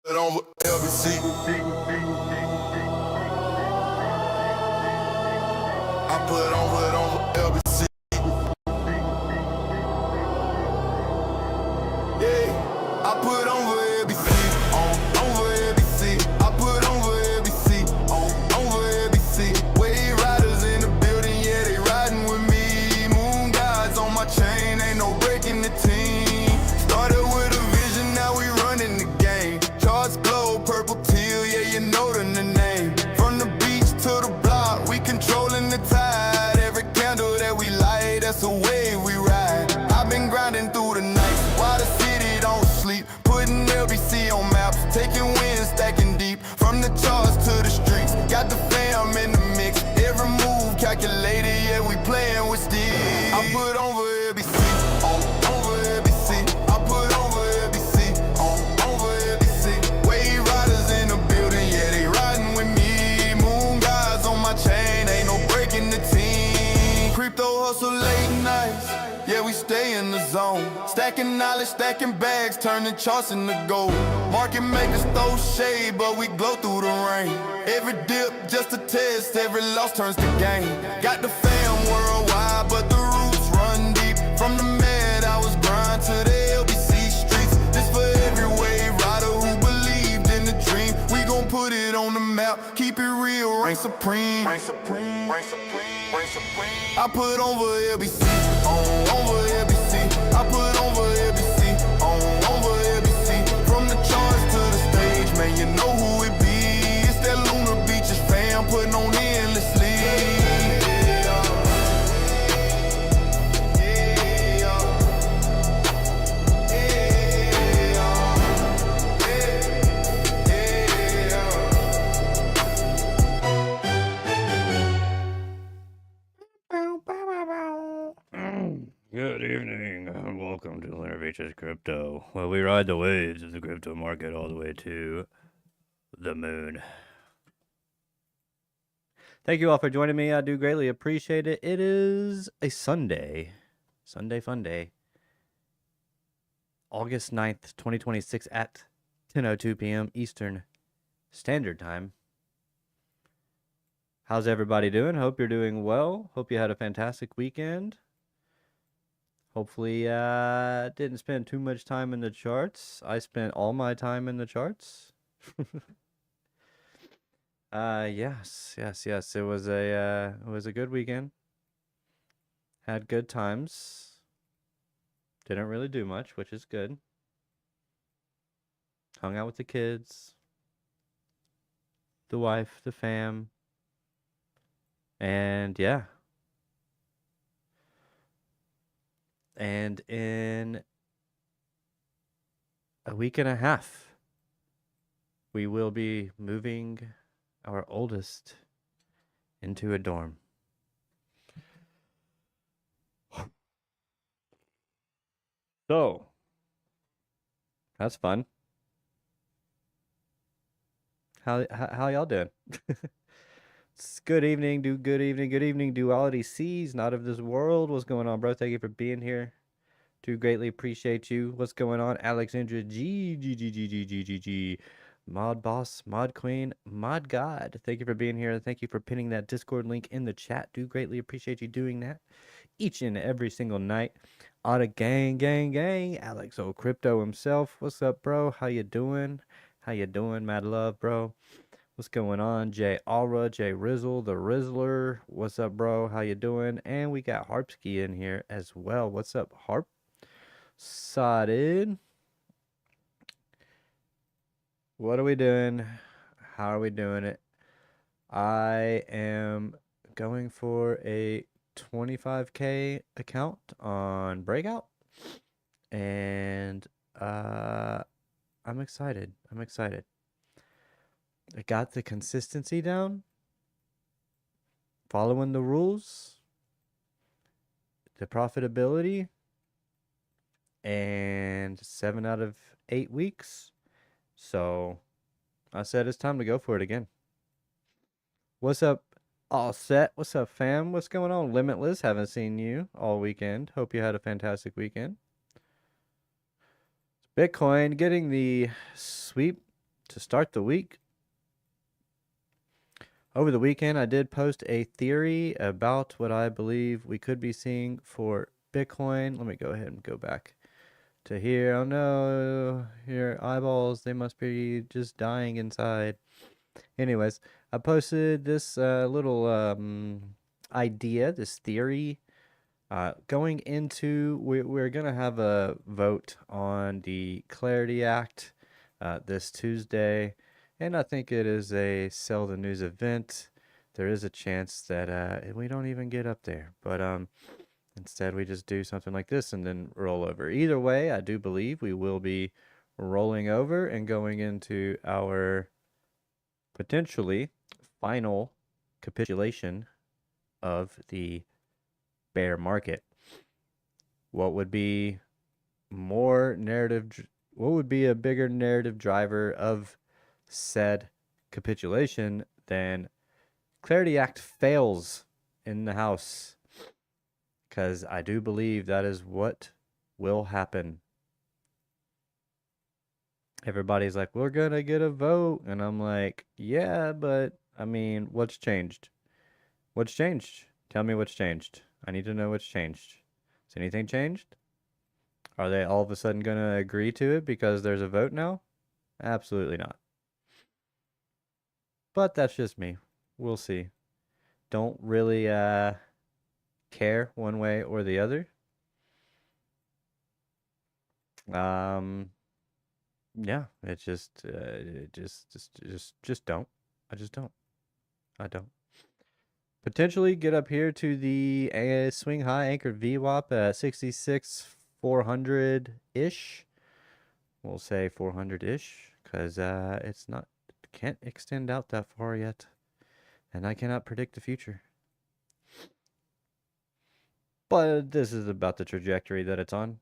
Put on LBC. I put on LBC. Yeah, I put on LBC. Over LBC. I put on LBC. Over LBC. Wave riders in the building, yeah, they riding with me. Moon guys on my chain, ain't no breaking the team. Started with a vision, now we running the game. Charts glow, purple teal, yeah, you know the name. From the beach to the block, we controlling the tide. Every candle that we light, that's the way we ride. I've been grinding through the night, while the city don't sleep. Putting LBC on maps, taking wins, stacking deep. From the charts to the streets, got the fam in the mix. Every move calculated, yeah, we playing with steel. I put over LBC, over LBC. I put over LBC, over LBC. Wave riders in the building, yeah, they riding with me. Moon guys on my chain, ain't no breaking the team. Crypto hustle late nights, yeah, we stay in the zone. Stacking knowledge, stacking bags, turning charts into gold. Market makers throw shade, but we glow through the rain. Every dip just a test, every loss turns to gain. Got the fam worldwide, but the roots run deep. From the mad I was grind to the LBC streets. This for every wave rider who believed in the dream. We gon' put it on the map, keep it real, reign supreme. Reign supreme, reign supreme, reign supreme. I put over LBC, over LBC. I put over LBC, over LBC. From the charts to the stage, man, you know who it be. It's that Lunar Beaches fam putting on endlessly. Good evening, and welcome to Lunar Beaches Crypto, where we ride the waves of the crypto market all the way to the moon. Thank you all for joining me. I do greatly appreciate it. It is a Sunday fun day, August 9th, 2026 at 10:02 p.m. Eastern Standard Time. How's everybody doing? Hope you're doing well. Hope you had a fantastic weekend. Hopefully, didn't spend too much time in the charts. I spent all my time in the charts. Yes. It was a good weekend. Had good times. Didn't really do much, which is good. Hung out with the kids, the wife, the fam, and yeah. And in a week and a half, we will be moving our oldest into a dorm. So, that's fun. How y'all doing? Good evening, good evening, Duality C's, not of this world. What's going on, bro? Thank you for being here. Do greatly appreciate you. What's going on, Alexandra G, Mod Boss, Mod Queen, Mod God. Thank you for being here. Thank you for pinning that Discord link in the chat. Do greatly appreciate you doing that each and every single night. Otta gang, AlexOCrypto himself. What's up, bro? How you doing? Mad love, bro. What's going on? Jay Aura, Jay Rizzle, the Rizzler. What's up, bro? How you doing? And we got Harpski in here as well. What's up, Harp? Sodded. What are we doing? How are we doing it? I am going for a 25K account on Breakout. And I'm excited. I got the consistency down, following the rules, the profitability, and 7 out of 8 weeks. So I said it's time to go for it again. What's up, All Set? What's up, fam? What's going on? Limitless, haven't seen you all weekend. Hope you had a fantastic weekend. Bitcoin getting the sweep to start the week, over the weekend, I did post a theory about what I believe we could be seeing for Bitcoin. Let me go ahead and go back to here. Oh no, your eyeballs, they must be just dying inside. Anyways, I posted this little idea, this theory. Going into, we're going to have a vote on the Clarity Act this Tuesday, and I think it is a sell the news event. There is a chance that we don't even get up there, but instead we just do something like this and then roll over. Either way, I do believe we will be rolling over and going into our potentially final capitulation of the bear market. What would be more narrative? What would be a bigger narrative driver of said capitulation than Clarity Act fails in the House? Because I do believe that is what will happen. Everybody's like, we're gonna get a vote, and I'm like, yeah, but I mean, what's changed? What's changed? Tell me what's changed. I need to know what's changed. Has anything changed? Are they all of a sudden going to agree to it because there's a vote now? Absolutely not. But that's just me. We'll see. Don't really care one way or the other. Yeah, it's just don't. I just don't. I don't. Potentially get up here to the swing high anchored VWAP at 66,400-ish. We'll say 400-ish because it's not, can't extend out that far yet. And I cannot predict the future. But this is about the trajectory that it's on.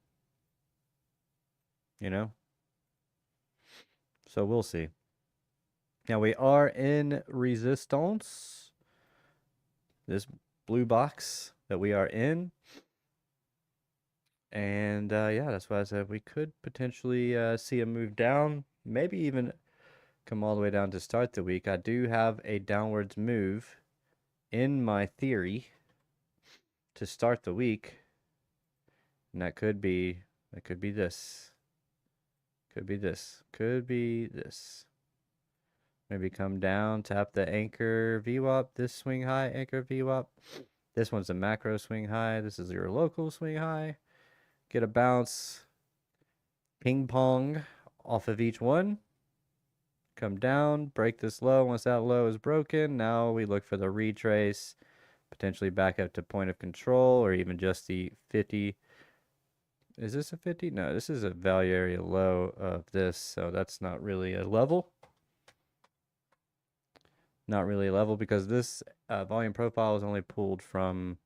You know? So we'll see. Now we are in resistance. This blue box that we are in. And yeah, that's why I said we could potentially see a move down. Maybe even come all the way down to start the week. I do have a downwards move in my theory to start the week. And that could be this. Could be this. Could be this. Maybe come down, tap the anchor VWAP, this swing high, anchor VWAP. This one's a macro swing high. This is your local swing high. Get a bounce, ping pong off of each one. Come down, break this low. Once that low is broken, now we look for the retrace, potentially back up to point of control or even just the 50. Is this a 50? No, this is a value area low of this, so that's not really a level. Not really a level because this volume profile is only pulled from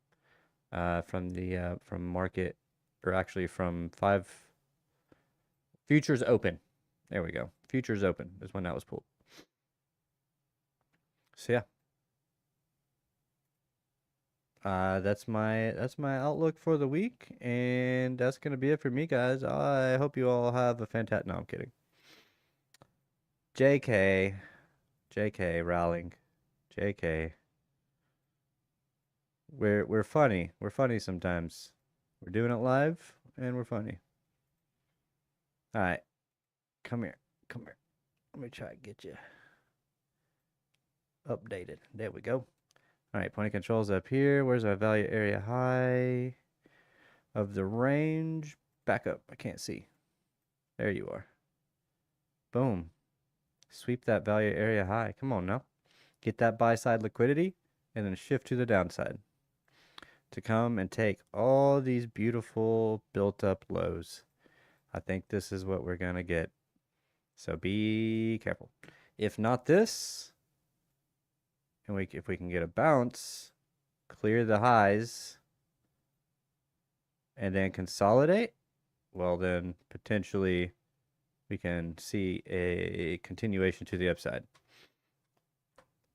market, or actually from 5 futures open. There we go. Futures open is when that was pulled. So yeah. That's my outlook for the week, and that's gonna be it for me, guys. I hope you all have a fantastic. No, I'm kidding. JK, Rowling, JK. We're funny. We're funny sometimes. We're doing it live, and we're funny. All right, come here. Let me try to get you updated. There we go. All right, point of control's up here. Where's our value area high of the range? Back up. I can't see. There you are. Boom. Sweep that value area high. Come on now. Get that buy side liquidity and then shift to the downside to come and take all these beautiful built up lows. I think this is what we're going to get. So be careful. If not this, and if we can get a bounce, clear the highs, and then consolidate, well then potentially we can see a continuation to the upside.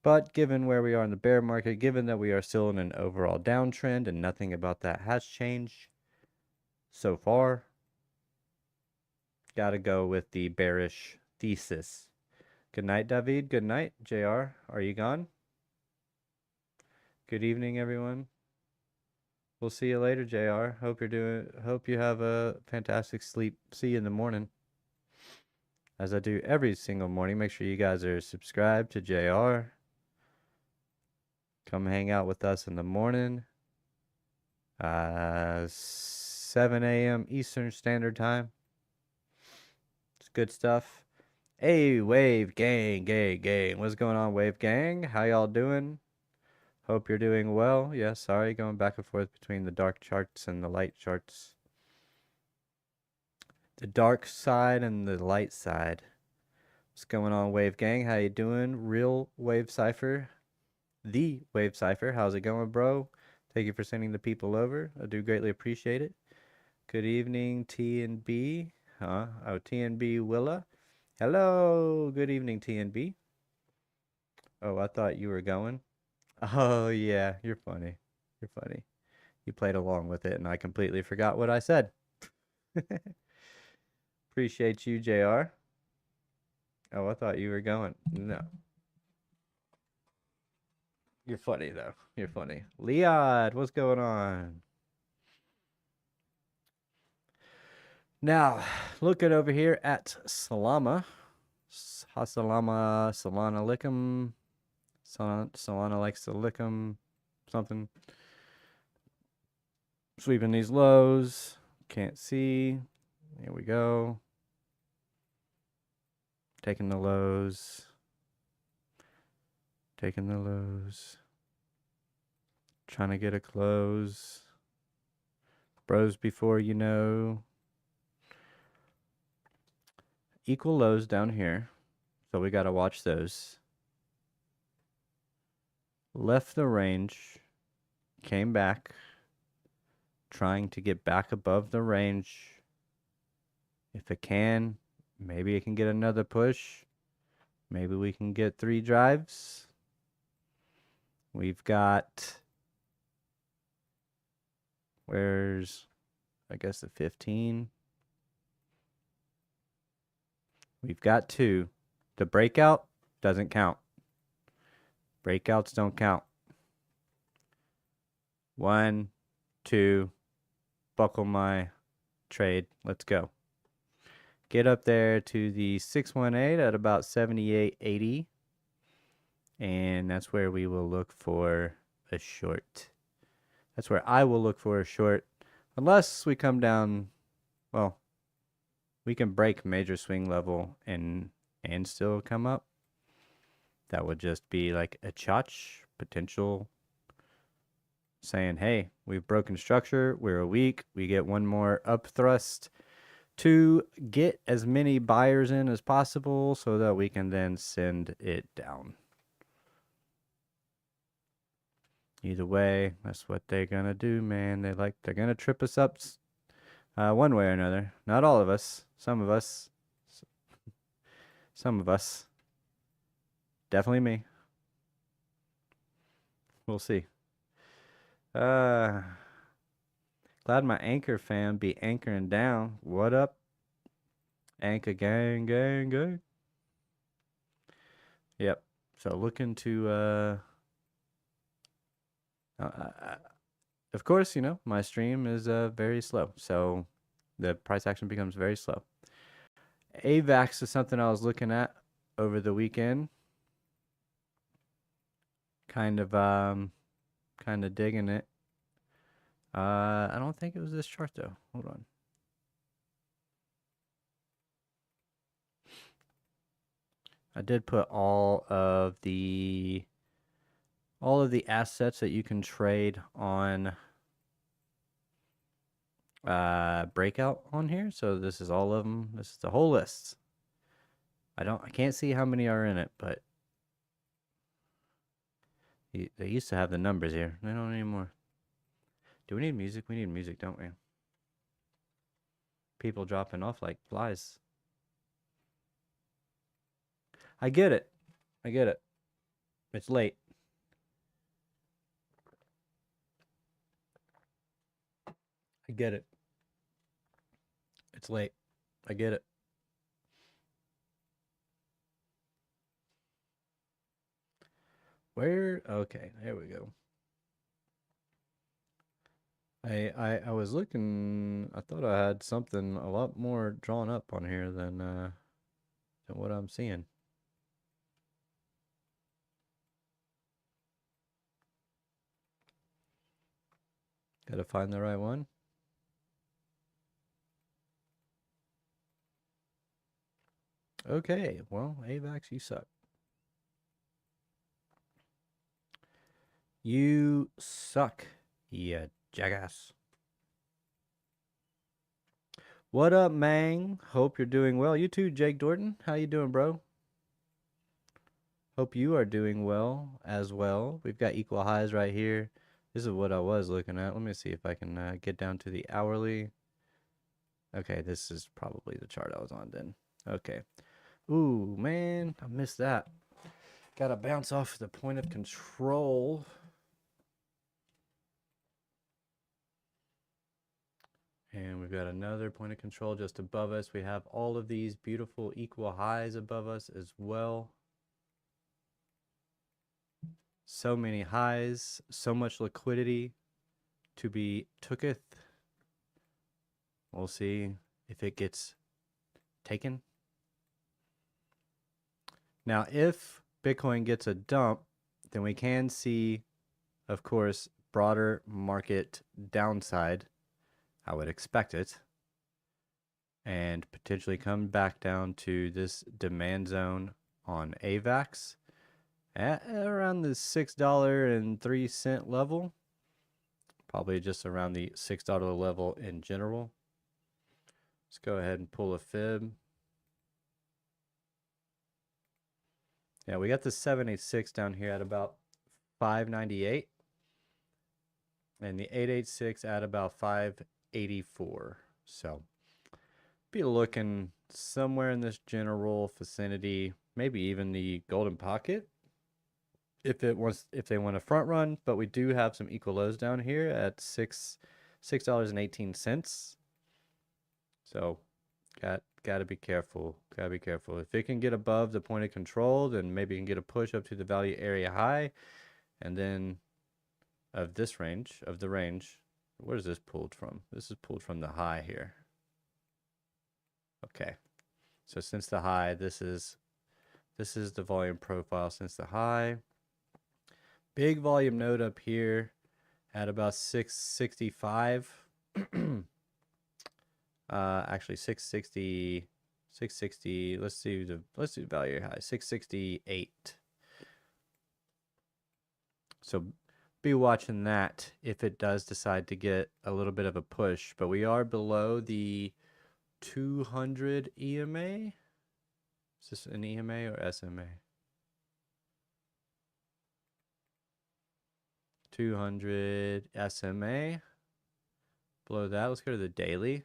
But given where we are in the bear market, given that we are still in an overall downtrend and nothing about that has changed so far, gotta go with the bearish thesis. Good night, David. Good night, JR. Are you gone? Good evening, everyone. We'll see you later, JR. Hope you have a fantastic sleep. See you in the morning. As I do every single morning, make sure you guys are subscribed to JR. Come hang out with us in the morning. 7 a.m. Eastern Standard Time. It's good stuff. Hey, Wave Gang, gang. What's going on, Wave Gang? How y'all doing? Hope you're doing well. Yeah, sorry, going back and forth between the dark charts and the light charts. The dark side and the light side. What's going on, Wave Gang? How you doing? Real WaveCipher. The WaveCipher. How's it going, bro? Thank you for sending the people over. I do greatly appreciate it. Good evening, T&B. Huh? Oh, T&B Willa. Hello. Good evening, T&B. Oh, I thought you were going. Oh, yeah. You're funny. You're funny. You played along with it, and I completely forgot what I said. Appreciate you, JR. Oh, I thought you were going. No. You're funny, though. You're funny. Leod, what's going on? Now, looking over here at Salama. Salama, Solana Lickum. Solana likes to lickum something. Sweeping these lows. Can't see. Here we go. Taking the lows. Taking the lows. Trying to get a close. Bros before you know. Equal lows down here. So we got to watch those. Left the range. Came back. Trying to get back above the range. If it can, maybe it can get another push. Maybe we can get 3 drives. We've got, where's, I guess the 15. We've got 2. The breakout doesn't count. Breakouts don't count. 1, 2, buckle my trade. Let's go. Get up there to the 618 at about 78.80. And that's where we will look for a short. That's where I will look for a short. Unless we come down, well, we can break major swing level and still come up. That would just be like a chotch potential saying, hey, we've broken structure. We're a week. We get one more up thrust to get as many buyers in as possible so that we can then send it down. Either way, that's what they're gonna do, man. They're gonna trip us up one way or another. Not all of us. Some of us. Some of us. Definitely me. We'll see. Glad my Anchor fam be anchoring down. What up? Anchor gang, gang, gang. Yep. So looking to of course, you know, my stream is very slow, so the price action becomes very slow. AVAX is something I was looking at over the weekend. Kind of digging it. I don't think it was this chart though. Hold on. I did put all of the assets that you can trade on breakout on here. So this is all of them. This is the whole list. I can't see how many are in it, but they used to have the numbers here. They don't anymore. Do we need music? We need music, don't we? People dropping off like flies. I get it. I get it. It's late. I get it. It's late. I get it. Where? Okay, there we go. I was looking. I thought I had something a lot more drawn up on here than what I'm seeing. Gotta find the right one. Okay, well, AVAX, you suck. You suck, you jackass. What up, Mang? Hope you're doing well. You too, Jake Dorton. How you doing, bro? Hope you are doing well as well. We've got equal highs right here. This is what I was looking at. Let me see if I can get down to the hourly. Okay, this is probably the chart I was on then. Okay. Ooh, man, I missed that. Gotta bounce off the point of control. And we've got another point of control just above us. We have all of these beautiful equal highs above us as well. So many highs, so much liquidity to be tooketh. We'll see if it gets taken. Now, if Bitcoin gets a dump, then we can see, of course, broader market downside. I would expect it. And potentially come back down to this demand zone on AVAX at around the $6.03 level. Probably just around the $6 level in general. Let's go ahead and pull a fib. Yeah, we got the 786 down here at about 598. And the 886 at about 584. So be looking somewhere in this general vicinity, maybe even the golden pocket if they want to front run. But we do have some equal lows down here at $6.18. So gotta be careful. Gotta be careful. If it can get above the point of control, then maybe you can get a push up to the value area high, and then of this range, where is this pulled from? This is pulled from the high here. Okay, so since the high, this is the volume profile since the high. Big volume node up here at about 665. Actually 660. Let's do the value high, 668. So be watching that if it does decide to get a little bit of a push, but we are below the 200 EMA. Is this an EMA or SMA? 200 SMA. Below that, let's go to the daily.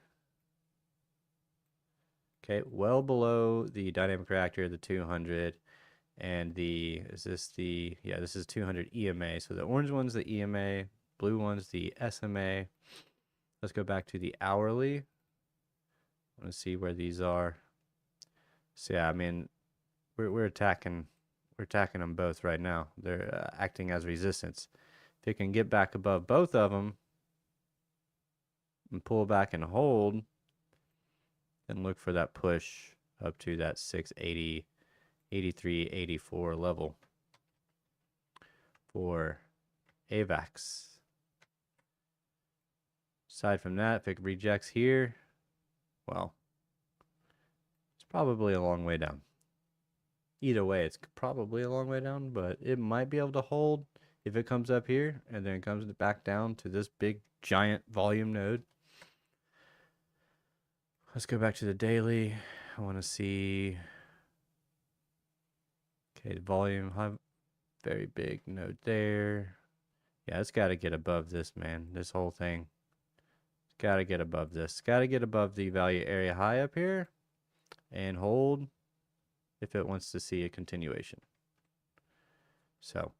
Okay, well below the dynamic reactor, the 200, and this is 200 EMA. So the orange one's the EMA, blue one's the SMA. Let's go back to the hourly. I want to see where these are. So yeah, I mean, we're attacking them both right now. They're acting as resistance. If it can get back above both of them and pull back and hold, then look for that push up to that 680, 83, 84 level for AVAX. Aside from that, if it rejects here, well, it's probably a long way down. Either way, it's probably a long way down, but it might be able to hold if it comes up here and then it comes back down to this big giant volume node. Let's go back to the daily. I want to see. Okay, the volume, very big node there. Yeah, it's got to get above this, man. This whole thing. It's got to get above this. Got to get above the value area high up here and hold if it wants to see a continuation. So,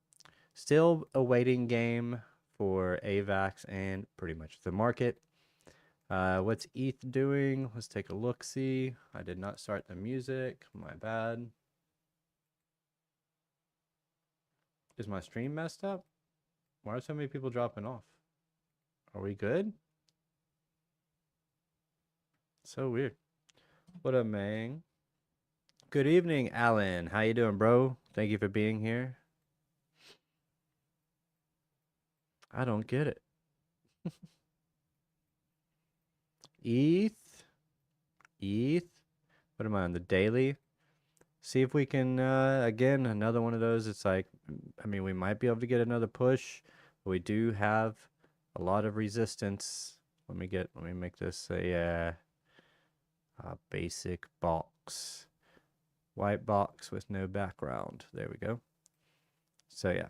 still a waiting game for AVAX and pretty much the market. What's ETH doing? Let's take a look. See, I did not start the music. My bad. Is my stream messed up? Why are so many people dropping off? Are we good? So weird. What up, man? Good evening, Alan. How you doing, bro? Thank you for being here. I don't get it. ETH. What am I on the daily? See if we can, again, another one of those. It's like, I mean, we might be able to get another push, but we do have a lot of resistance. Let me make this a basic box. White box with no background. There we go. So yeah,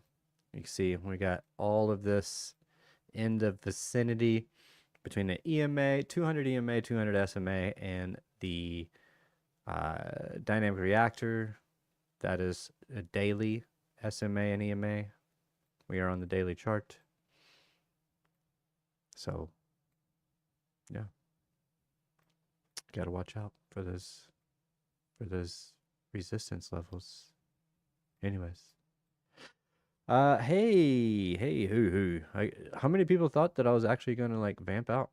you can see we got all of this in the vicinity between the EMA, 200 EMA, 200 SMA, and the dynamic reactor. That is a daily SMA and EMA. We are on the daily chart. So yeah, gotta watch out for those resistance levels. Anyways, hey, who? How many people thought that I was actually gonna like vamp out?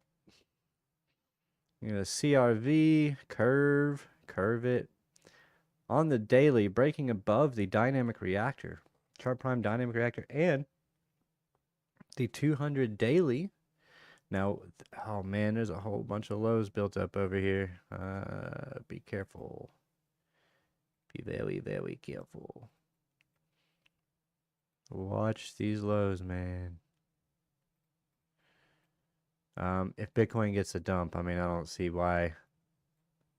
You know, CRV, curve it on the daily, breaking above the dynamic reactor, chart prime dynamic reactor, and the 200 daily. Now, oh man, there's a whole bunch of lows built up over here. Be careful. Be very, very careful. Watch these lows, man. If Bitcoin gets a dump, I mean, I don't see why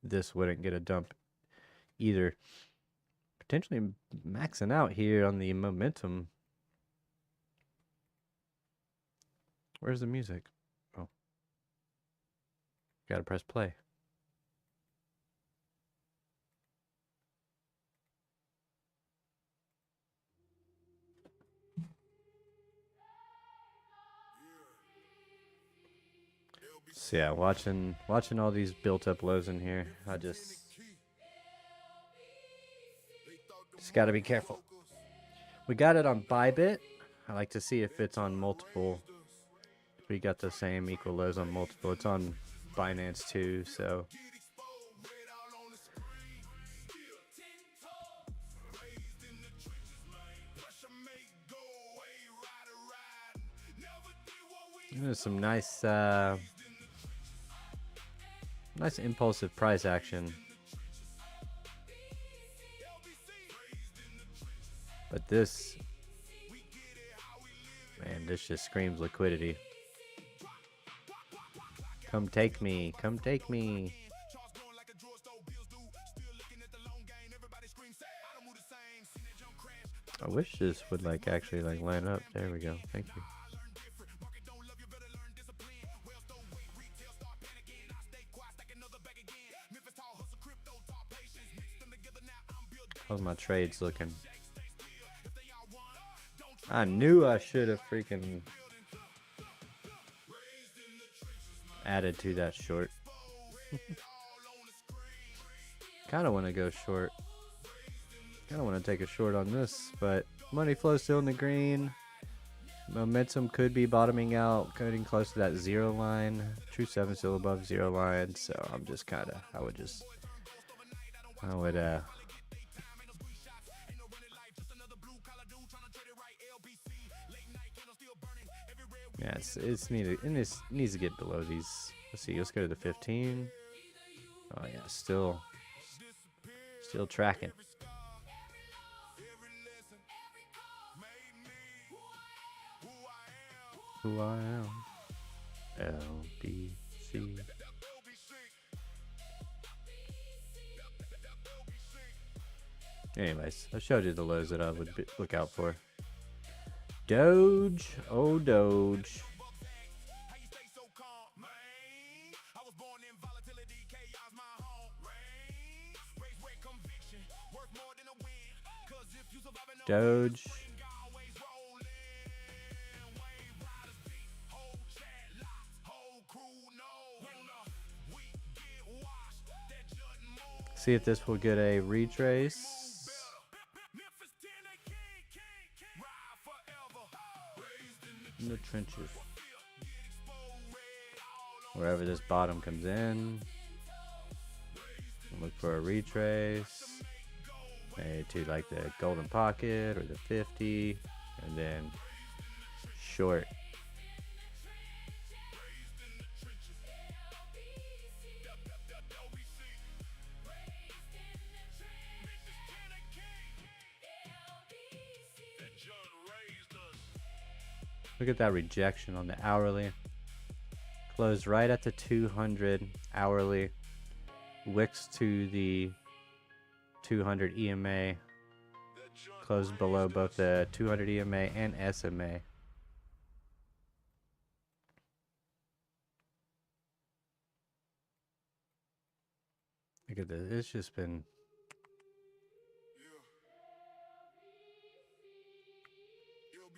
this wouldn't get a dump either. Potentially maxing out here on the momentum. Where's the music? Oh. Gotta press play. So yeah, watching all these built up lows in here, I just gotta be careful. We got it on Bybit. I like to see if it's on multiple. We got the same equal lows on multiple. It's on Binance too, so there's some nice nice impulsive price action. But this, man, this just screams liquidity. Come take me, come take me. I wish this would like actually like line up. There we go. Thank you. How's my trades looking? I knew I should have freaking added to that short. Kind of want to go short. Kind of want to take a short on this, but money flow still in the green. Momentum could be bottoming out, getting close to that zero line. True 7 still above zero line, so I'm just kind of, I would yeah, it needs to get below these. Let's see, let's go to the 15. Oh yeah, still tracking. Who I am. LBC. Anyways, I showed you the lows that I would look out for. Doge, oh Doge. Doge. See if this will get a retrace. trenches. Wherever this bottom comes in, look for a retrace, maybe to like the golden pocket or the 50, and then short. Look at that rejection on the hourly. Closed right at the 200 hourly. Wicks to the 200 EMA. Closed below both the 200 EMA and SMA. Look at this. It's just been...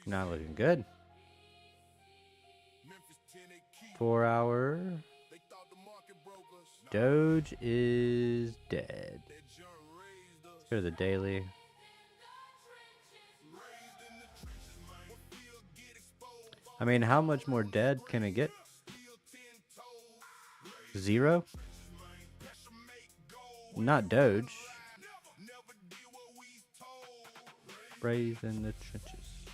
not looking good. 4 hour. Doge is dead. Let's go to the daily. I mean, how much more dead can it get? 0? Not Doge. Raised in the trenches.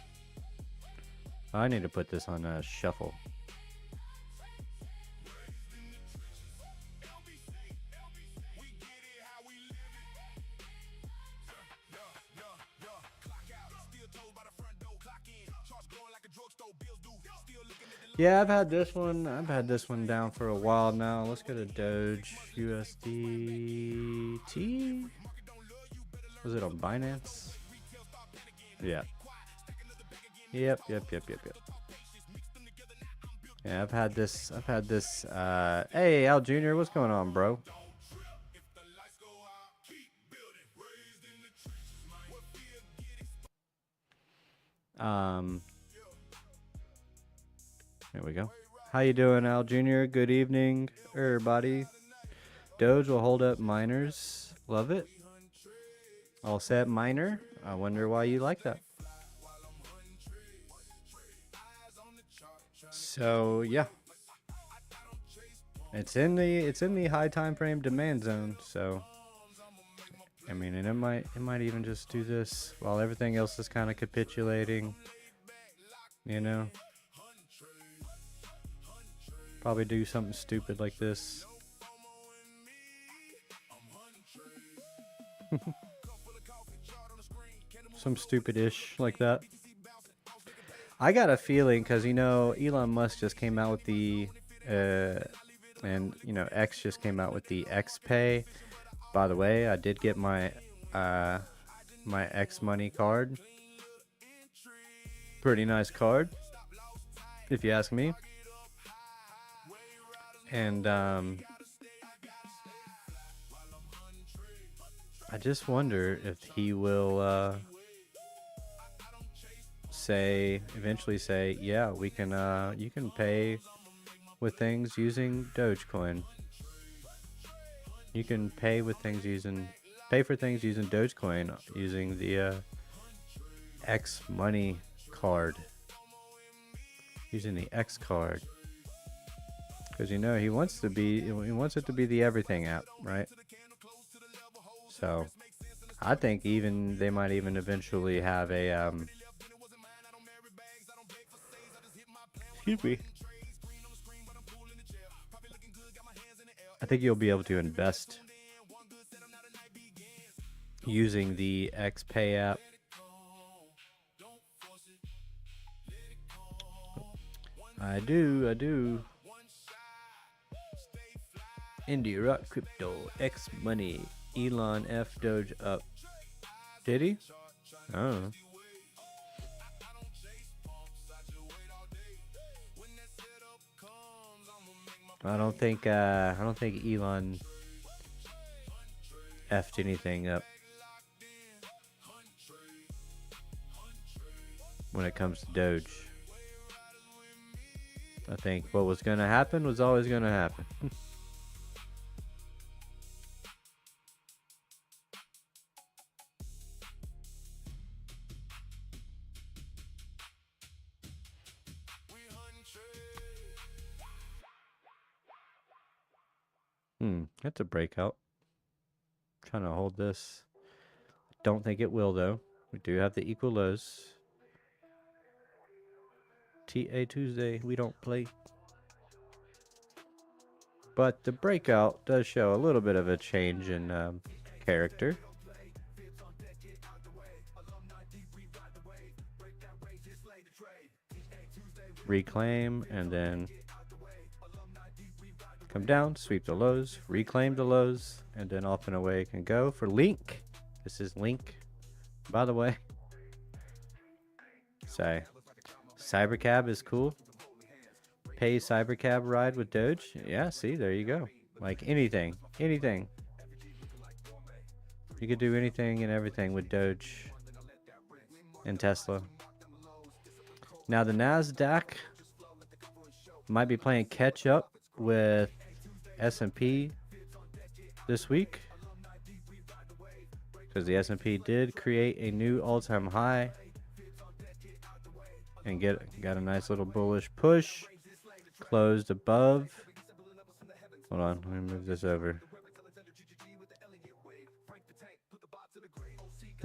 I need to put this on a shuffle. Yeah, I've had this one down for a while now. Let's go to Doge USDT. Was it on Binance? Yeah. Yep. Yeah, I've had this. Hey, Al Jr., what's going on, bro? There we go. How you doing, Al Jr.? Good evening, everybody. Doge will hold up miners. Love it. All set, miner. I wonder why you like that. So yeah, it's in the high time frame demand zone. So I mean, and it might even just do this while everything else is kind of capitulating. You know, probably do something stupid like this. Some stupid-ish like that. I got a feeling, because, you know, Elon Musk just came out with the, and, you know, X just came out with the X Pay. By the way, I did get my, my X Money card. Pretty nice card, if you ask me. And, I just wonder if he will, eventually say, yeah, we can, you can pay with things using Dogecoin. You can pay with things pay for things using Dogecoin using the X Money card. Using the X card. Because, you know, he wants it to be the everything app, right? So I think they might even eventually have a excuse me. I think you'll be able to invest using the X Pay app. I do. Indie Rock Crypto, X Money, Elon F Doge up. Did he? I don't know. I don't think Elon effed anything up when it comes to Doge. I think what was gonna happen was always gonna happen. That's a breakout. Trying to hold this. Don't think it will though. We do have the equal lows. TA Tuesday, we don't play. But the breakout does show a little bit of a change in character. Reclaim and then come down, sweep the lows, reclaim the lows, and then off and away it can go. For Link, this is Link, by the way. Sorry. Cybercab is cool. Pay Cybercab ride with Doge. Yeah, see, there you go. Like anything. You could do anything and everything with Doge and Tesla. Now the NASDAQ might be playing catch up with S&P this week, because the S&P did create a new all-time high and got a nice little bullish push. Closed above. Hold on, let me move this over.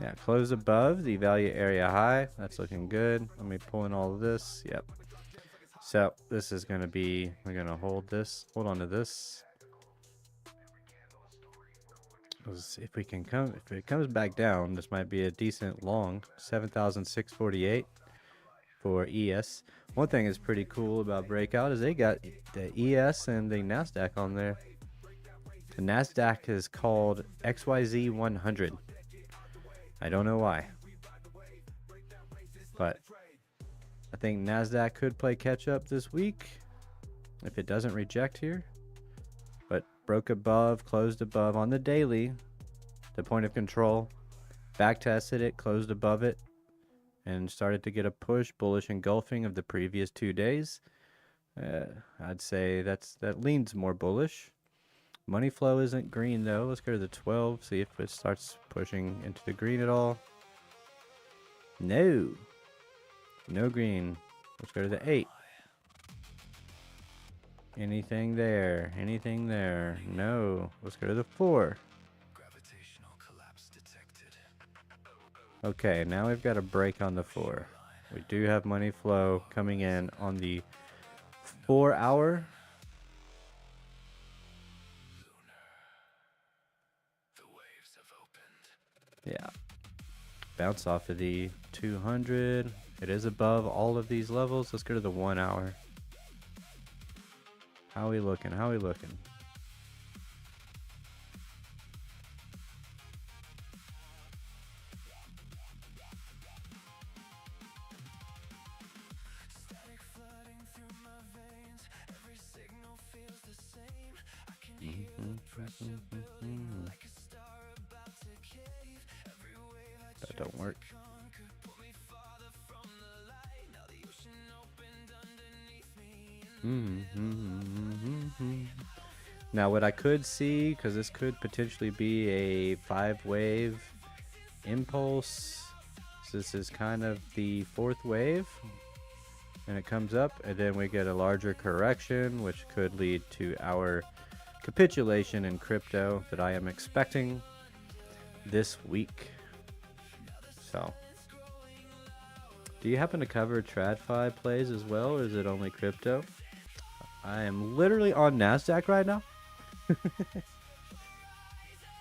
Yeah, closed above the value area high. That's looking good. Let me pull in all of this. Yep. So this is going to be, we're going to hold on to this. If it comes back down, this might be a decent long. 7,648 for ES. One thing is pretty cool about Breakout is they got the ES and the NASDAQ on there. The NASDAQ is called XYZ 100. I don't know why, but I think NASDAQ could play catch up this week if it doesn't reject here. But broke above, closed above on the daily, the point of control, back tested it, closed above it, and started to get a push, bullish engulfing of the previous 2 days. I'd say that leans more bullish. Money flow isn't green though. Let's go to the 12, see if it starts pushing into the green at all. No green. Let's go to the 8. Anything there? No. Let's go to the 4. Okay, now we've got a break on the 4. We do have money flow coming in on the 4 hour. Yeah. Bounce off of the 200. It is above all of these levels. Let's go to the 1 hour. How we looking? That don't work. Now what I could see, because this could potentially be a 5-wave impulse, so this is kind of the 4th wave, and it comes up and then we get a larger correction, which could lead to our capitulation in crypto that I am expecting this week. So do you happen to cover TradFi plays as well, or is it only crypto? I am literally on NASDAQ right now.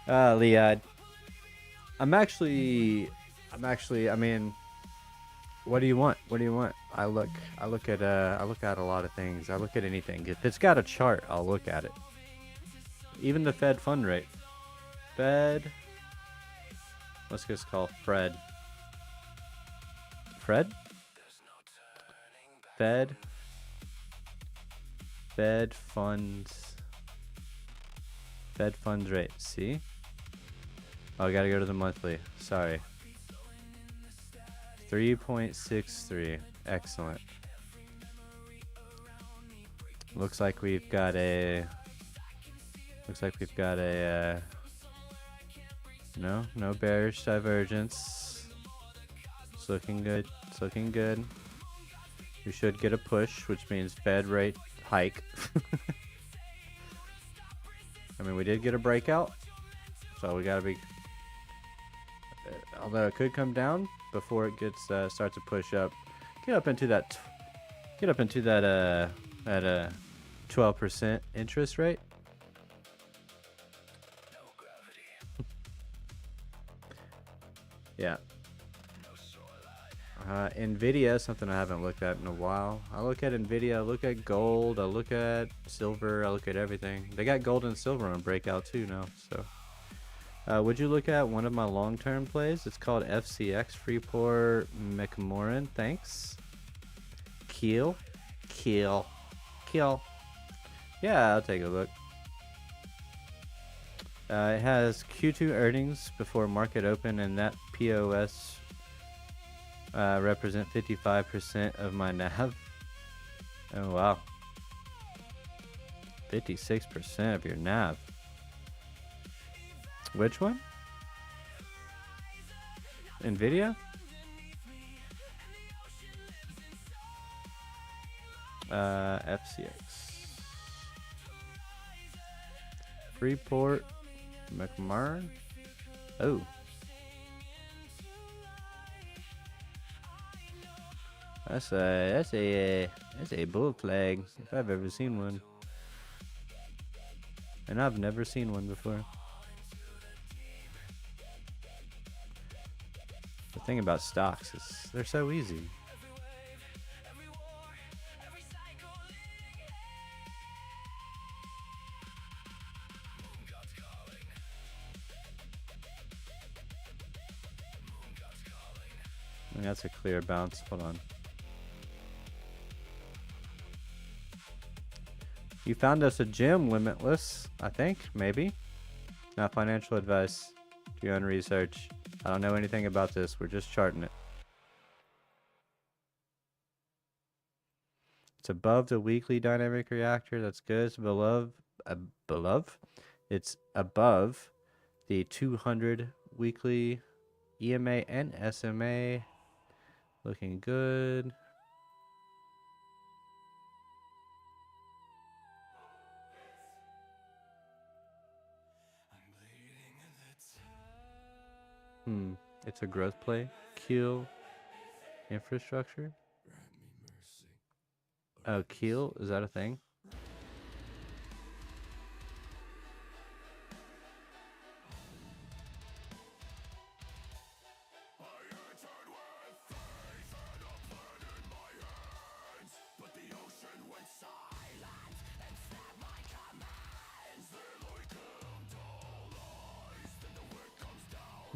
Liad. I'm actually, I mean, what do you want? I look at a lot of things. I look at anything. If it's got a chart, I'll look at it. Even the Fed fund rate. Let's just call Fred. Fed funds rate. See? Oh, I gotta go to the monthly. Sorry. 3.63. Excellent. Looks like we've got a no bearish divergence. It's looking good. We should get a push, which means Fed rate hike. I mean, we did get a breakout, so we gotta be. Although it could come down before it gets starts to push up, get up into that 12% interest rate. Yeah. Nvidia, something I haven't looked at in a while. I look at Nvidia, I look at gold, I look at silver, I look at everything. They got gold and silver on breakout too now. So, would you look at one of my long-term plays? It's called FCX, Freeport McMoran. Thanks. Keel. Yeah, I'll take a look. It has Q2 earnings before market open, and that POS represent 55% of my NAV. Oh wow, 56% of your NAV. Which one? Nvidia? FCX. Freeport McMurray. Oh. That's a bull flag if I've ever seen one. And I've never seen one before. The thing about stocks is they're so easy. And that's a clear bounce. Hold on. You found us a gem, Limitless, I think, maybe. Not financial advice. Do your own research. I don't know anything about this. We're just charting it. It's above the weekly dynamic reactor. That's good. It's below. It's above the 200 weekly EMA and SMA. Looking good. It's a growth play. Keel infrastructure. Oh, Keel? Is that a thing?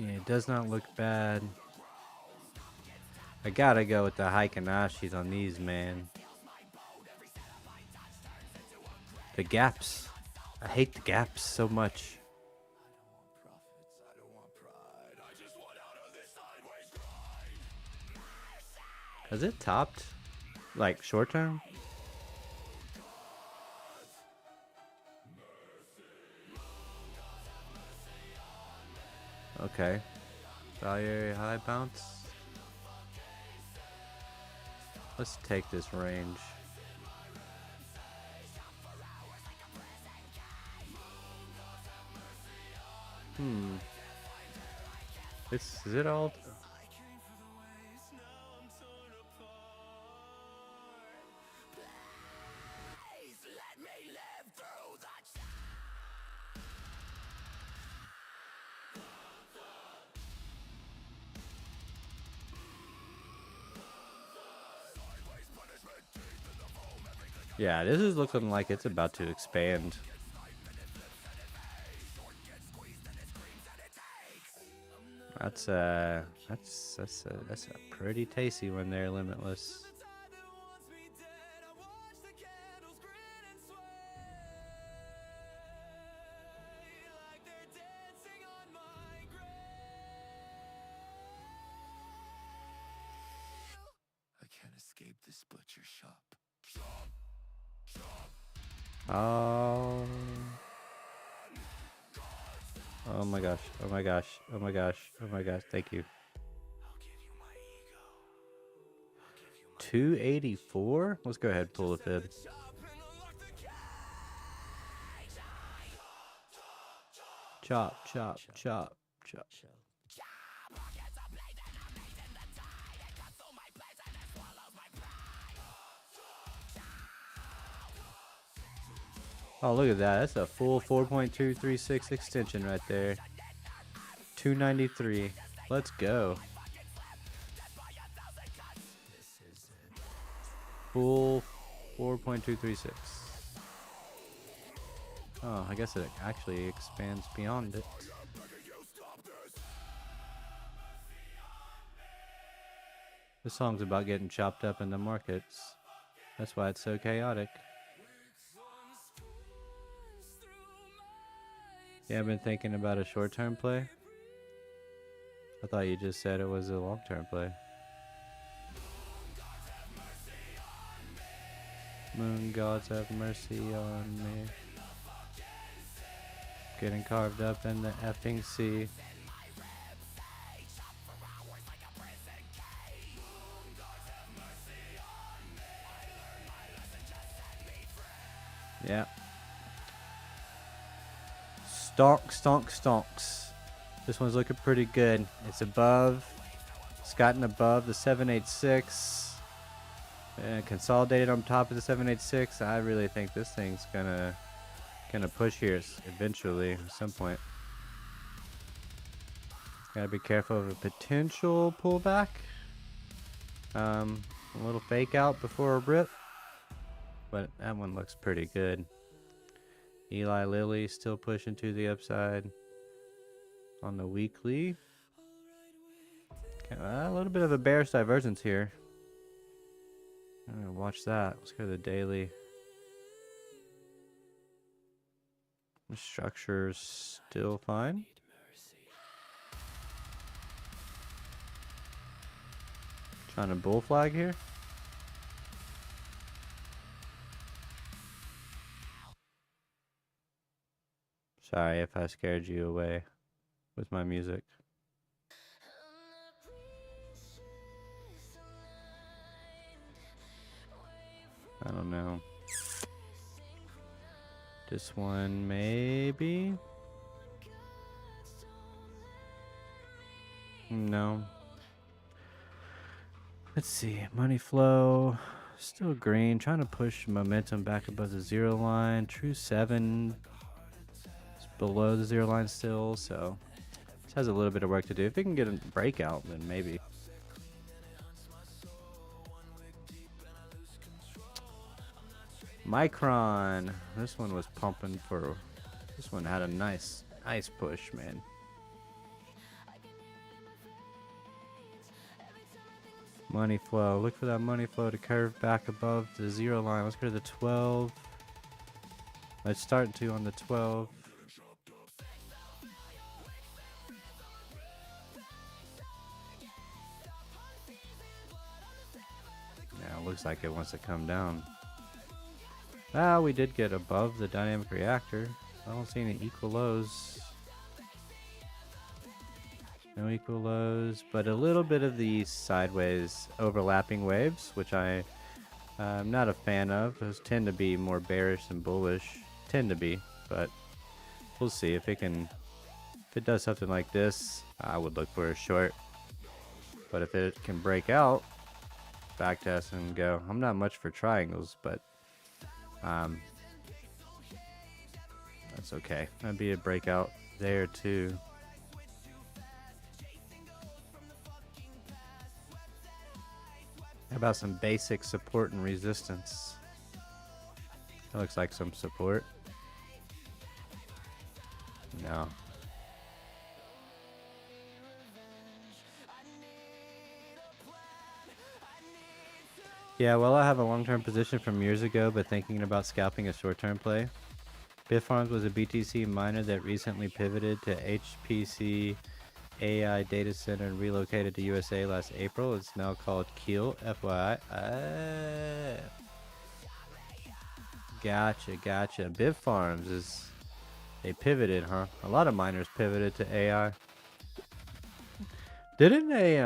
Yeah, it does not look bad. I gotta go with the Heikanashis on these, man. The gaps. I hate the gaps so much. Has it topped? Like short term? Okay. Value area high bounce. Let's take this range. Is it all? Yeah, this is looking like it's about to expand. That's a pretty tasty one there, Limitless. I can't escape this butcher shop. Oh. Oh my gosh. Oh my gosh. Oh my gosh. Oh my gosh. Thank you. 284? Let's go ahead and pull the fib. Chop, chop, chop, chop. Oh, look at that. That's a full 4.236 extension right there. 293. Let's go. Full 4.236. Oh, I guess it actually expands beyond it. This song's about getting chopped up in the markets. That's why it's so chaotic. Yeah, I've been thinking about a short-term play. I thought you just said it was a long-term play. Moon gods have mercy on me. Getting carved up in the effing sea. Yeah. Stonks. This one's looking pretty good. It's above. It's gotten above the 786. Consolidated on top of the 786. I really think this thing's gonna push here eventually at some point. Gotta be careful of a potential pullback. A little fake out before a rip. But that one looks pretty good. Eli Lilly still pushing to the upside on the weekly. Okay, a little bit of a bearish divergence here. Watch that. Let's go to the daily. The structure's still fine. Trying to bull flag here. Sorry if I scared you away with my music. I don't know. This one maybe? No. Let's see. Money flow. Still green. Trying to push momentum back above the zero line. True 7. Below the zero line still, so this has a little bit of work to do. If it can get a breakout, then maybe. Micron. This one was pumping for. This one had a nice push, man. Money flow. Look for that money flow to curve back above the zero line. Let's go to the 12. Let's start to on the 12. Looks like it wants to come down. Ah, we did get above the dynamic reactor. I don't see any equal lows. No equal lows, but a little bit of the sideways overlapping waves, which I'm not a fan of. Those tend to be more bearish than bullish. Tend to be, but we'll see if it can. If it does something like this, I would look for a short. But if it can break out, back test and go. I'm not much for triangles, but that's okay. That'd be a breakout there too. How about some basic support and resistance? That looks like some support. No. Yeah, well, I have a long-term position from years ago, but thinking about scalping a short-term play. Bitfarms was a BTC miner that recently pivoted to HPC AI data center and relocated to USA last April. It's now called Keel, FYI. Gotcha. Bitfarms is... They pivoted, huh? A lot of miners pivoted to AI. Didn't they,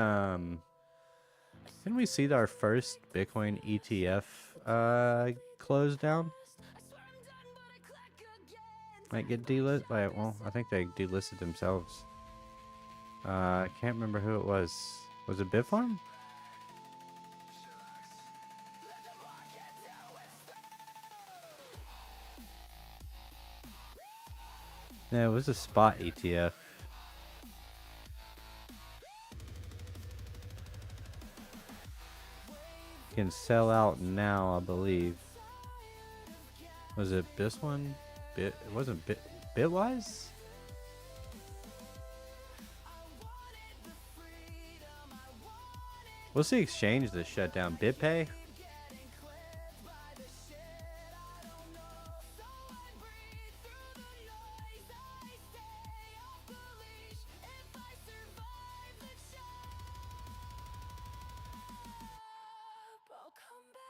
Didn't we see our first Bitcoin ETF close down? Might get delisted. Well, I think they delisted themselves. I can't remember who it was. Was it Bitfarm? Yeah, it was a spot ETF. You can sell out now, I believe. Was it this one? It wasn't Bitwise? What's the exchange that shut down? BitPay?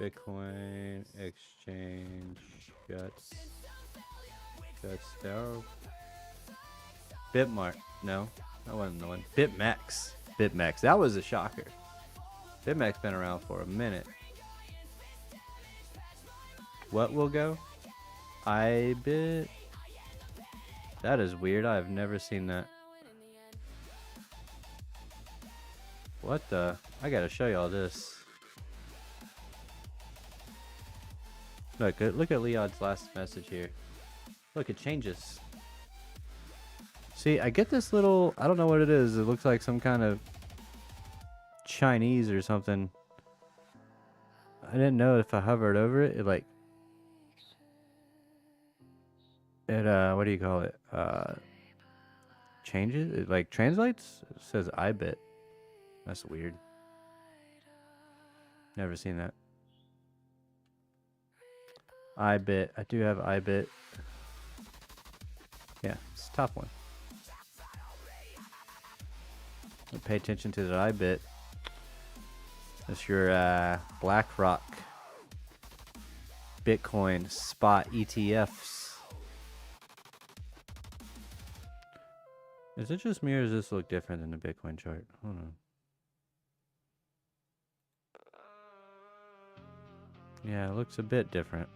Bitcoin exchange guts down. Bitmart. No, that wasn't the one. BitMEX. BitMEX. That was a shocker. BitMEX been around for a minute. What will go? iBit. That is weird. I've never seen that. What the? I gotta show y'all this. Look at Leod's last message here. Look, it changes. See, I get this little, I don't know what it is. It looks like some kind of Chinese or something. I didn't know if I hovered over it, what do you call it? Changes? It like translates? It says iBit. That's weird. Never seen that. iBit. I do have iBit. Yeah, it's the top one. Pay attention to the iBit. That's your BlackRock Bitcoin spot ETFs. Is it just me or does this look different than the Bitcoin chart? Hold on. Yeah, it looks a bit different.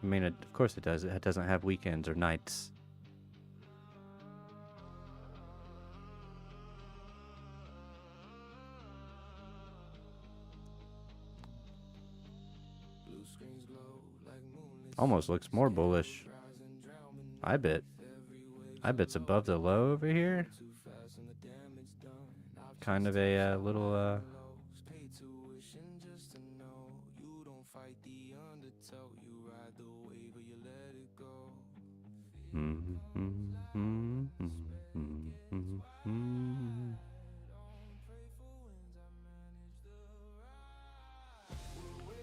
I mean, of course it does. It doesn't have weekends or nights. Almost looks more bullish. iBit's above the low over here. Kind of a little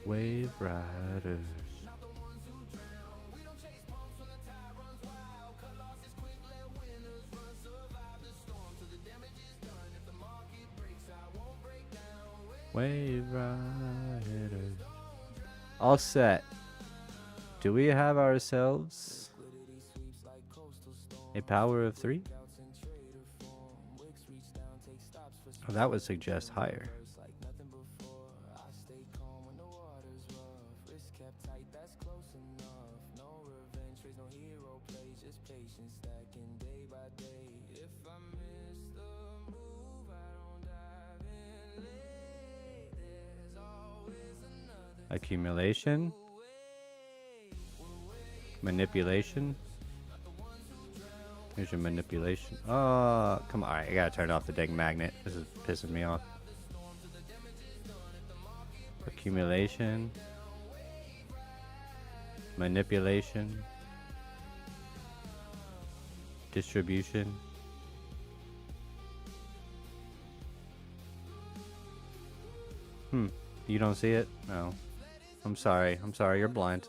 Wave Riders. Wave Riders. All set. Do we have ourselves a power of 3? Oh, that would suggest higher. Accumulation. Manipulation. Here's your manipulation. Oh, come on. I gotta turn off the dang magnet. This is pissing me off. Accumulation. Manipulation. Distribution. You don't see it? No. I'm sorry. I'm sorry. You're blind.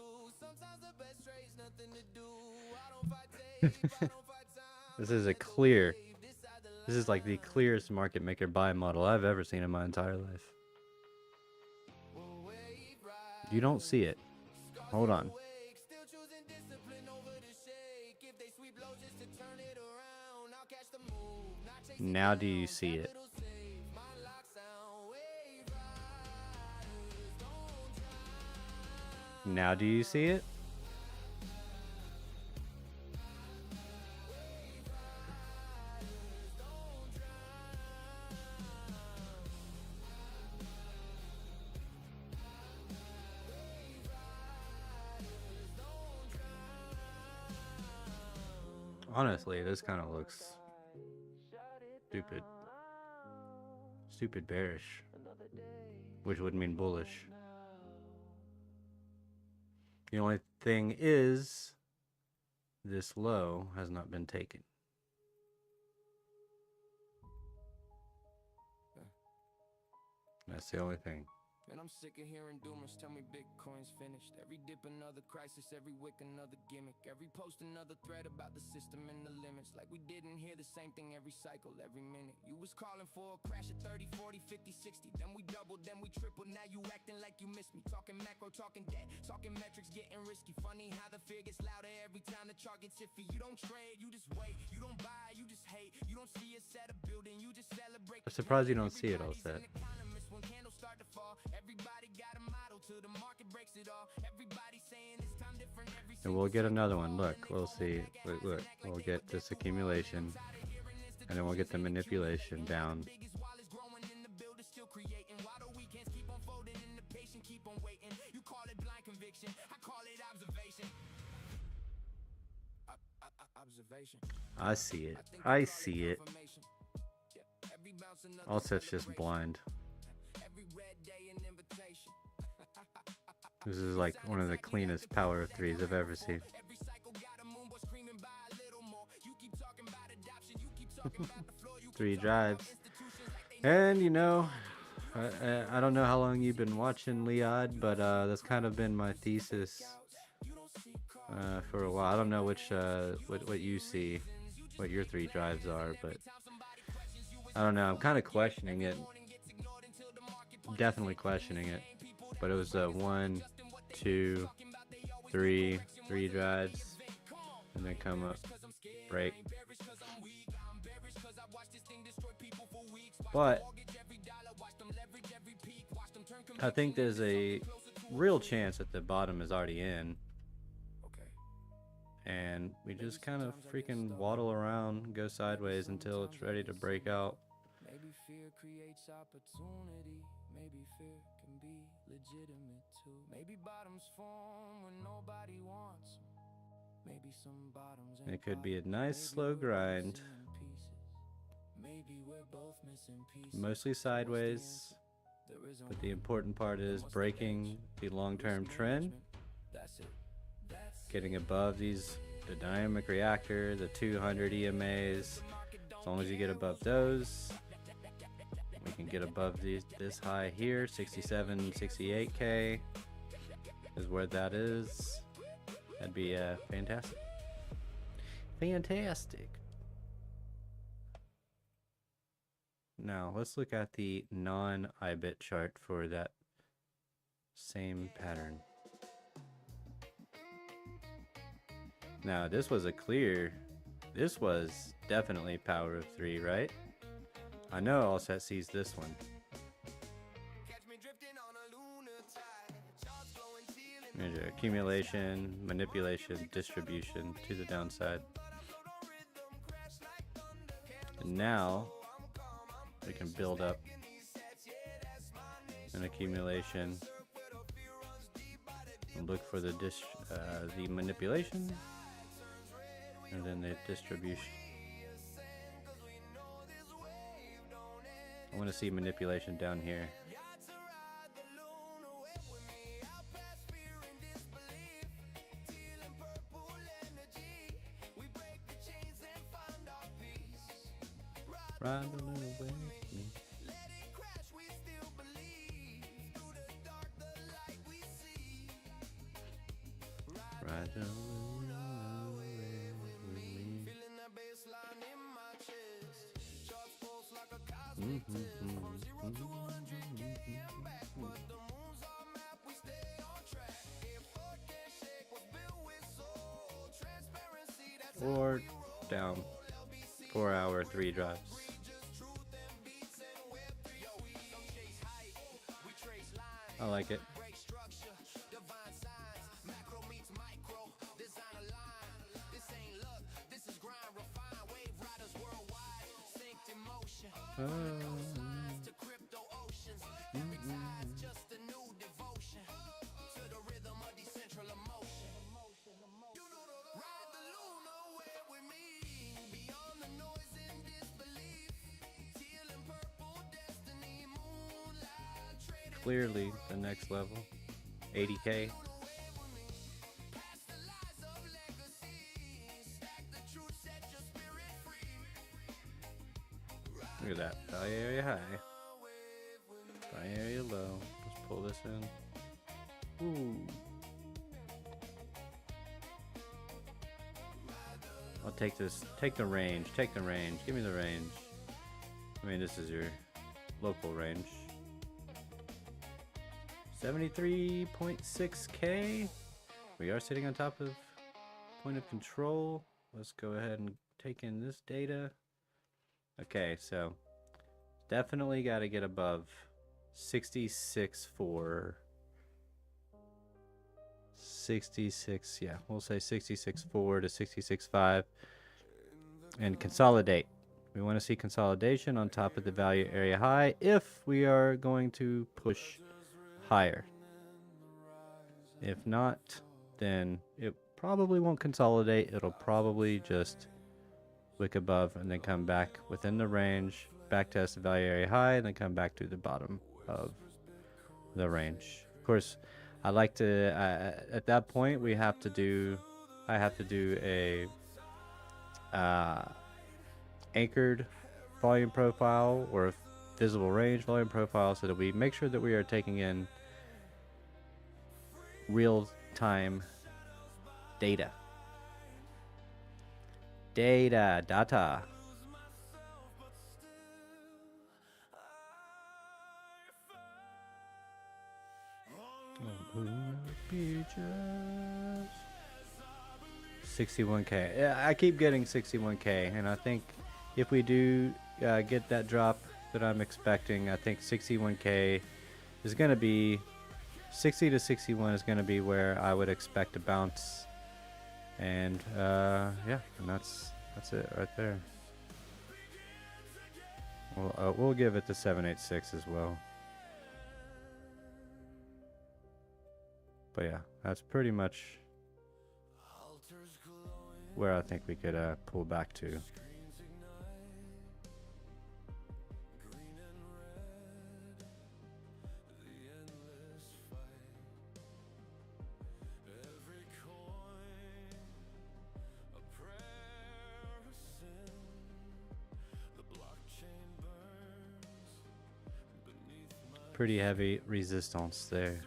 This is a clear. This is like the clearest market maker buy model I've ever seen in my entire life. You don't see it. Hold on. Now do you see it? Now do you see it? Honestly, this kind of looks stupid. Stupid bearish, which would mean bullish. The only thing is, this low has not been taken. That's the only thing. And I'm sick of hearing doomers tell me Bitcoin's finished. Every dip another crisis, every wick another gimmick. Every post another thread about the system and the limits. Like we didn't hear the same thing every cycle, every minute. You was calling for a crash at 30, 40, 50, 60. Then we doubled, then we tripled. Now you acting like you missed me. Talking macro, talking debt, talking metrics, getting risky. Funny how the fear gets louder every time the chart gets iffy. You don't trade, you just wait. You don't buy, you just hate. You don't see a set of building, you just celebrate. I'm surprised you don't see it all set. When candles start to fall, everybody got a model till the market breaks it all. Everybody saying it's time different every And we'll get another one. Look, we'll see. Look, we'll get this accumulation, and then we'll get the manipulation down. I see it. I see it. Offset's just blind. This is like one of the cleanest power of threes I've ever seen. 3 drives. And you know, I don't know how long you've been watching Liad, but that's kind of been my thesis for a while. I don't know which what you see, what your 3 drives are, but I don't know. I'm kind of questioning it. Definitely questioning it. But it was 1, 2, 3 drives, and then come up, break. But I think there's a real chance that the bottom is already in, and we just kind of freaking waddle around, go sideways until it's ready to break out. Maybe fear creates opportunity. Maybe fear can be legitimate too. Maybe bottoms form when nobody wants them. Maybe some bottoms ain't It could be a nice slow grind. Maybe we're both missing pieces. Mostly sideways, but the important part is breaking the long-term trend, getting above the dynamic reactor, the 200 EMAs. As long as you get above those, we can get above this high here, 67, 68K is where that is. That'd be fantastic. Fantastic. Now let's look at the non-IBIT chart for that same pattern. Now this was this was definitely power of 3, right? I know Allset sees this one. There's your accumulation, manipulation, distribution to the downside. And now we can build up an accumulation and look for the manipulation and then the distribution. I want to see manipulation down here. Ride a little way with me. Ride a little way with me. Or down 4 hour 3 drives. I like it. clearly the next level. 80K. Look at that. Value area high. Value area low. Let's pull this in. Ooh. I'll take this. Take the range. Take the range. Give me the range. I mean, this is your local range. 73.6K. We are sitting on top of point of control. Let's go ahead and take in this data. Okay, so definitely got to get above 66.4. 66, yeah, we'll say 66.4 to 66.5 and consolidate. We want to see consolidation on top of the value area high if we are going to push higher. If not, then it probably won't consolidate. It'll probably just wick above and then come back within the range, back test the value area high, and then come back to the bottom of the range. Of course, I like to at that point I have to do a anchored volume profile or a visible range volume profile so that we make sure that we are taking in real-time data. Data. Lunar Beaches. 61K. Yeah, I keep getting 61K, and I think if we do get that drop that I'm expecting, I think 61K is going to be 60 to 61 is going to be where I would expect to bounce. And yeah, and that's it right there. We'll give it the 786 as well. But yeah, that's pretty much where I think we could pull back to. Pretty heavy resistance there.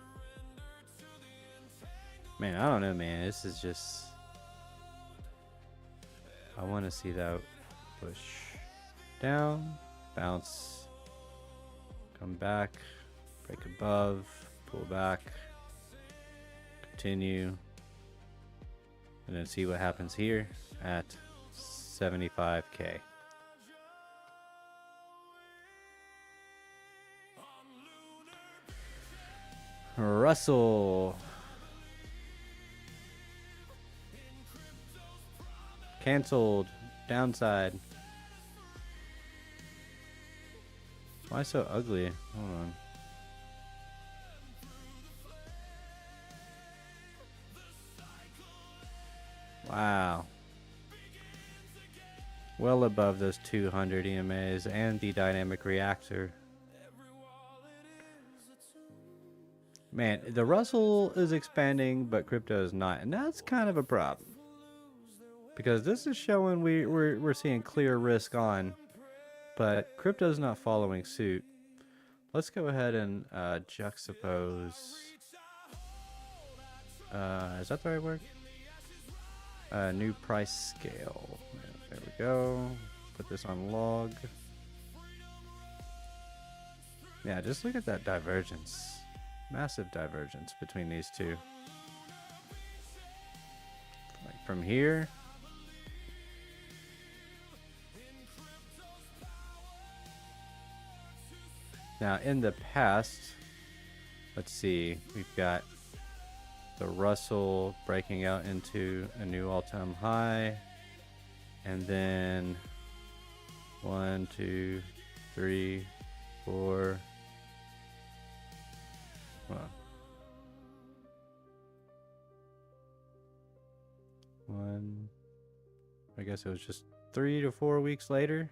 Man, I don't know, man. This is just... I want to see that push down, bounce, come back, break above, pull back, continue, and then see what happens here at 75K. Russell. Cancelled. Downside. Why so ugly? Hold on. Wow. Well above those 200 EMAs and the dynamic reactor. Man, the Russell is expanding, but crypto is not, and that's kind of a problem. Because this is showing we're seeing clear risk on, but crypto's not following suit. Let's go ahead and juxtapose. Is that the right word? New price scale. There we go. Put this on log. Yeah, just look at that divergence. Massive divergence between these two. Like from here. Now in the past, let's see, we've got the Russell breaking out into a new all-time high, and then 1, 2, 3, 4. Hold on. 1. I guess it was just 3 to 4 weeks later,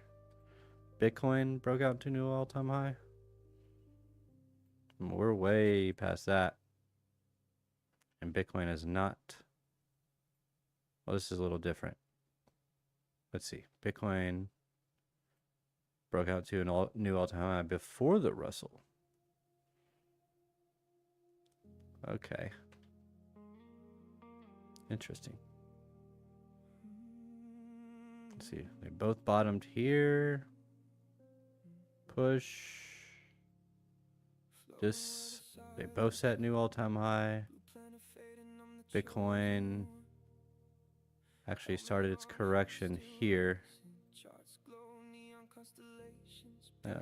Bitcoin broke out to new all-time high. We're way past that. And Bitcoin is not. Well, this is a little different. Let's see. Bitcoin broke out to a new all-time high before the Russell. Okay. Interesting. Let's see. They both bottomed here. Push. This. They both set new all-time high. Bitcoin actually started its correction here.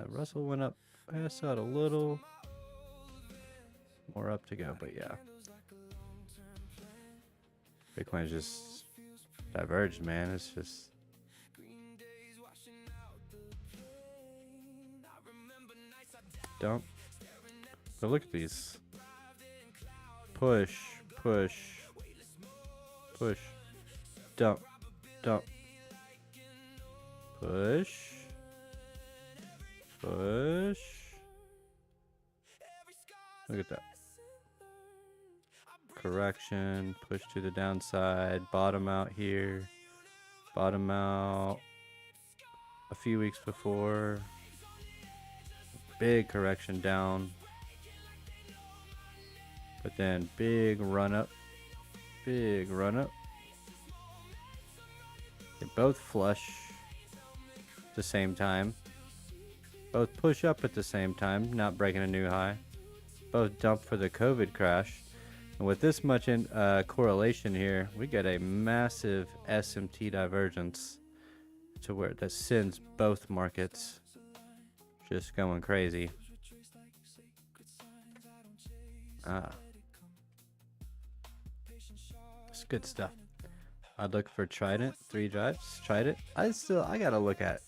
Russell went up, passed out a little. More up to go, but yeah. Bitcoin is just diverged, man. It's just. Dump. But look at these. Push, push, push. Dump, dump. Push. Push. Look at that. Correction. Push to the downside. Bottom out here. Bottom out a few weeks before. Big correction down. But then big run up. Big run up. They both flush at the same time. Both push up at the same time, not breaking a new high. Both dump for the COVID crash. And with this much in correlation here, we get a massive SMT divergence to where that sends both markets just going crazy. It's good stuff. I'd look for Trident, 3 drives. Tried it. I gotta look at it.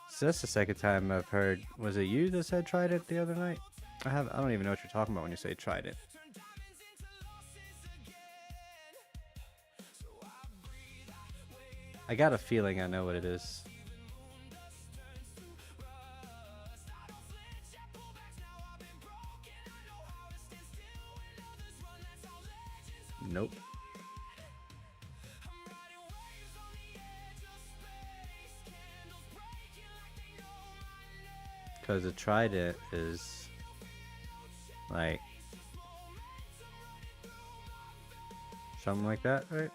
So that's the second time I've heard. Was it you that said Trident the other night? I don't even know what you're talking about when you say Trident. I got a feeling I know what it is. Nope. Because a Trident is like something like that, right?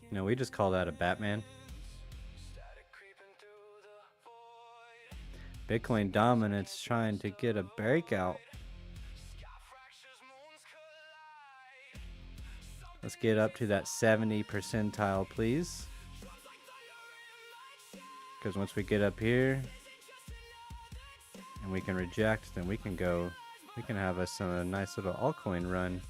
No, we just call that a Batman. Bitcoin dominance trying to get a breakout. Let's get up to that 70 percentile, please. Because once we get up here and we can reject, then we can go, we can have us a nice little altcoin run.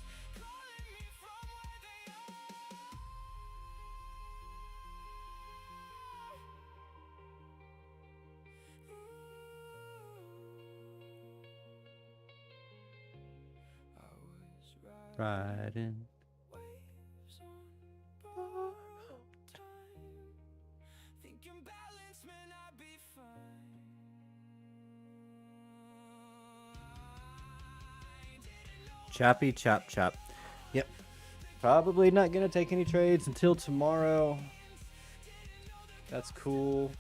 Riding. Chappy chap chap. Yep. Probably not gonna take any trades until tomorrow. That's cool.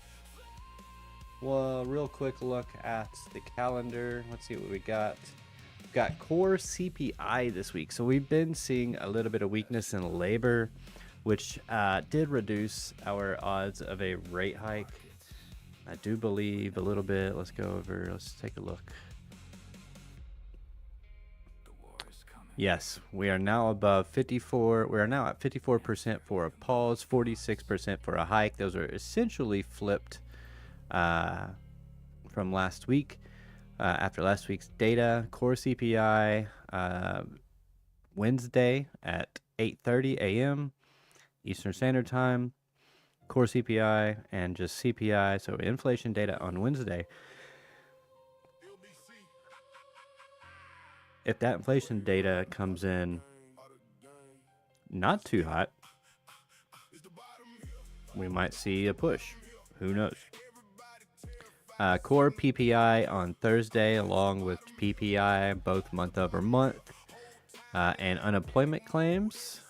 Well, real quick look at the calendar. Let's see what we got. We've got core CPI this week. So we've been seeing a little bit of weakness in labor, which did reduce our odds of a rate hike. I do believe a little bit. Let's go over. Let's take a look. Yes, we are now above 54. We are now at 54% for a pause, 46% for a hike. Those are essentially flipped from last week. After last week's data, core CPI Wednesday at 8:30 a.m. Eastern Standard Time. Core CPI and just CPI, so inflation data on Wednesday. If that inflation data comes in not too hot, we might see a push. Who knows? Core PPI on Thursday, along with PPI, both month over month, and unemployment claims.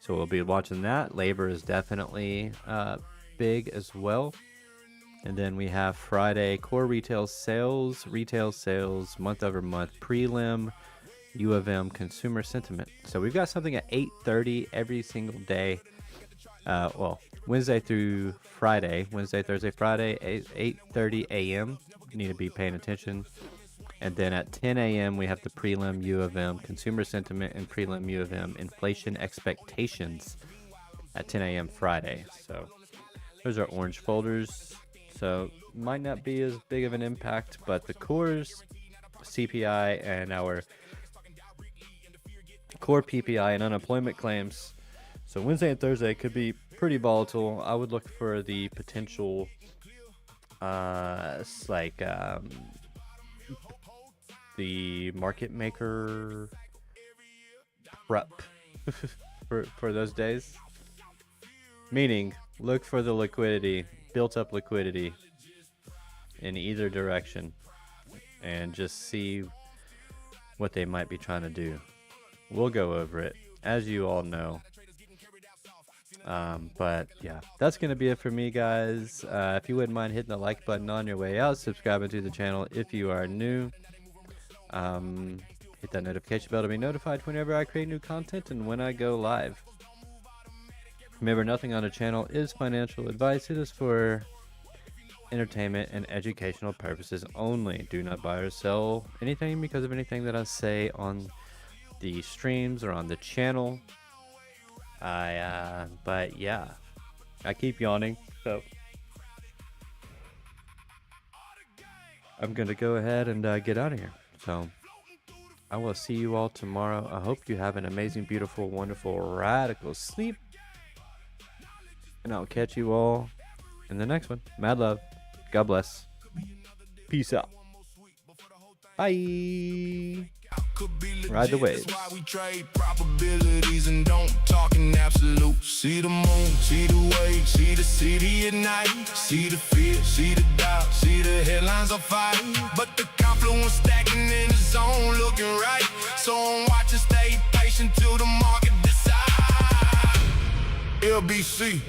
So we'll be watching that. Labor is definitely big as well. And then we have Friday core retail sales, month over month, prelim, U of M consumer sentiment. So we've got something at 8:30 every single day. Well, Wednesday through Friday, Wednesday, Thursday, Friday, 8:30 a.m. You need to be paying attention. And then at 10 a.m. we have the prelim U of M consumer sentiment and prelim U of M inflation expectations at 10 a.m. Friday. So those are orange folders. So might not be as big of an impact, but the cores, CPI, and our core PPI and unemployment claims. So Wednesday and Thursday could be pretty volatile. I would look for the potential, the market maker prep for those days. Meaning, look for the liquidity, built up liquidity in either direction, and just see what they might be trying to do. We'll go over it, as you all know. But yeah, that's going to be it for me, guys. If you wouldn't mind hitting the like button on your way out, subscribing to the channel if you are new. Hit that notification bell to be notified whenever I create new content and when I go live. Remember, nothing on the channel is financial advice. It is for entertainment and educational purposes only. Do not buy or sell anything because of anything that I say on the streams or on the channel. But yeah, I keep yawning, so I'm gonna go ahead and get out of here. So I will see you all tomorrow. I hope you have an amazing, beautiful, wonderful, radical sleep, and I'll catch you all in the next one. Mad love. God bless. Peace out. Bye. Ride the waves. That's why we trade probabilities and don't talk in absolute. See the moon, see the waves, see the city at night, see the fear, see the doubt, see the headlines on fire. But the confluence stacking in the zone, looking right. So I'm watching, stay patient till the market decide. LBC,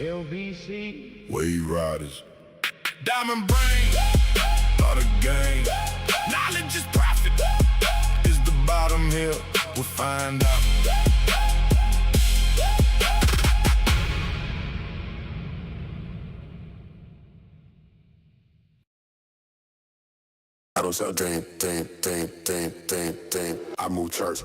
wave riders, diamond brain, lot of game. Knowledge is profit. Is the bottom here? We'll find out. I don't sell dream. I move church.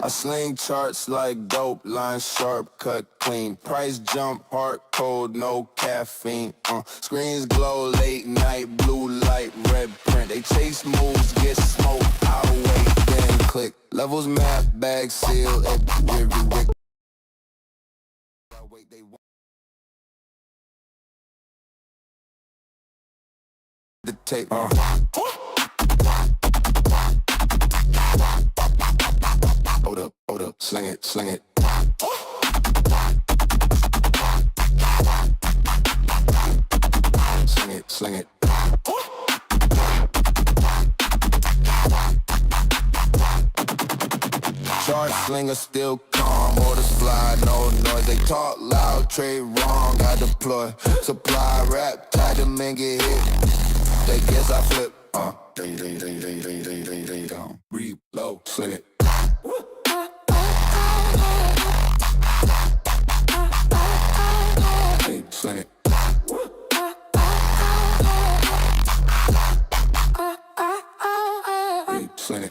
I sling charts like dope, line sharp, cut clean. Price jump, heart cold, no caffeine. Screens glow, late night, blue light, red print. They chase moves, get smoked, I'll wait, then click. Levels map, bag seal, every wick. They want the tape. Hold up, sling it. Sling it. Chart slinger still calm, orders fly, no noise. They talk loud, trade wrong, I deploy. Supply, rap, tag them and get hit. They guess I flip. They don't reload, sling it. Sling it. Sling it.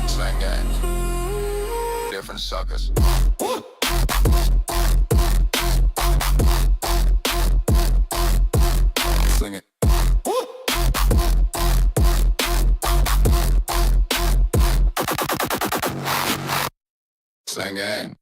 Slang gang. Different suckers. Sling it. Singing.